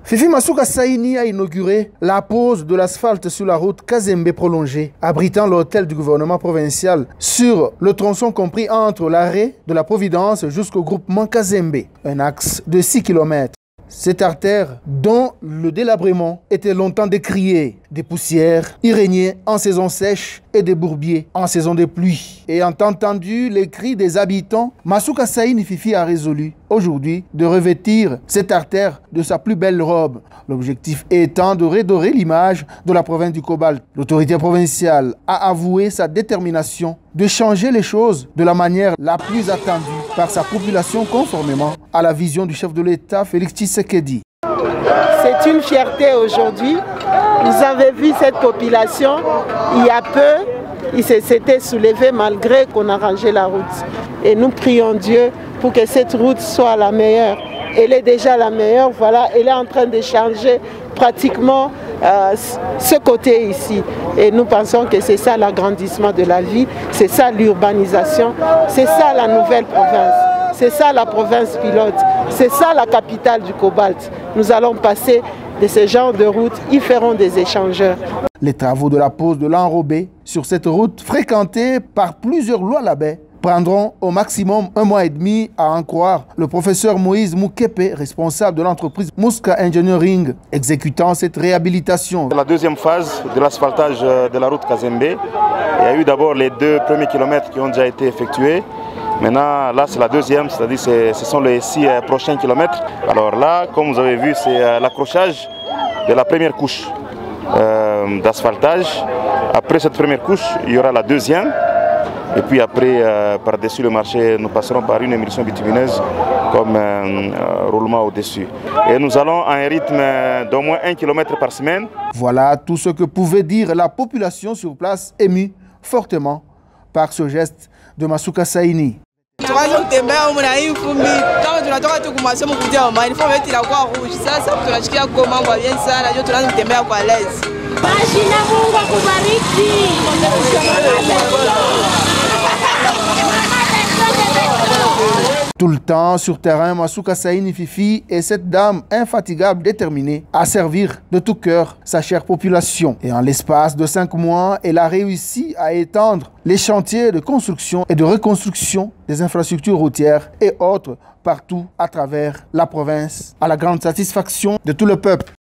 Fifi Masuka Saini a inauguré la pose de l'asphalte sur la route Kazembe prolongée, abritant l'hôtel du gouvernement provincial sur le tronçon compris entre l'arrêt de la Providence jusqu'au groupement Kazembe, un axe de 6 km. Cette artère, dont le délabrement était longtemps décrié, des poussières y régnaient en saison sèche et des bourbiers en saison de pluie. Ayant entendu les cris des habitants, Masuka Saini Fifi a résolu aujourd'hui de revêtir cette artère de sa plus belle robe. L'objectif étant de redorer l'image de la province du Cobalt. L'autorité provinciale a avoué sa détermination de changer les choses de la manière la plus attendue par sa population conformément à la vision du chef de l'État Félix Tshisekedi. C'est une fierté aujourd'hui. Vous avez vu cette population, il y a peu, il s'était soulevé malgré qu'on a rangé la route. Et nous prions Dieu pour que cette route soit la meilleure. Elle est déjà la meilleure, voilà, elle est en train de changer pratiquement ce côté ici. Et nous pensons que c'est ça l'agrandissement de la vie, c'est ça l'urbanisation, c'est ça la nouvelle province, c'est ça la province pilote, c'est ça la capitale du Cobalt. Nous allons passer de ce genre de route, ils feront des échangeurs. Les travaux de la pose de l'enrobé sur cette route fréquentée par plusieurs Lualabais prendront au maximum 1 mois et demi, à en croire le professeur Moïse Moukepe, responsable de l'entreprise Muska Engineering, exécutant cette réhabilitation. La deuxième phase de l'asphaltage de la route Kazembe, il y a eu d'abord les 2 premiers kilomètres qui ont déjà été effectués. Maintenant, là, c'est la deuxième, c'est-à-dire ce sont les 6 prochains kilomètres. Alors là, comme vous avez vu, c'est l'accrochage de la première couche d'asphaltage. Après cette première couche, il y aura la deuxième. Et puis après, par-dessus le marché, nous passerons par une émulsion bitumineuse comme roulement au-dessus. Et nous allons à un rythme d'au moins 1 km par semaine. Voilà tout ce que pouvait dire la population sur place, émue fortement par ce geste de Masuka Saini. Tout le temps sur terrain, Masuka Saini Fifi est cette dame infatigable, déterminée à servir de tout cœur sa chère population. Et en l'espace de 5 mois, elle a réussi à étendre les chantiers de construction et de reconstruction des infrastructures routières et autres partout à travers la province, à la grande satisfaction de tout le peuple.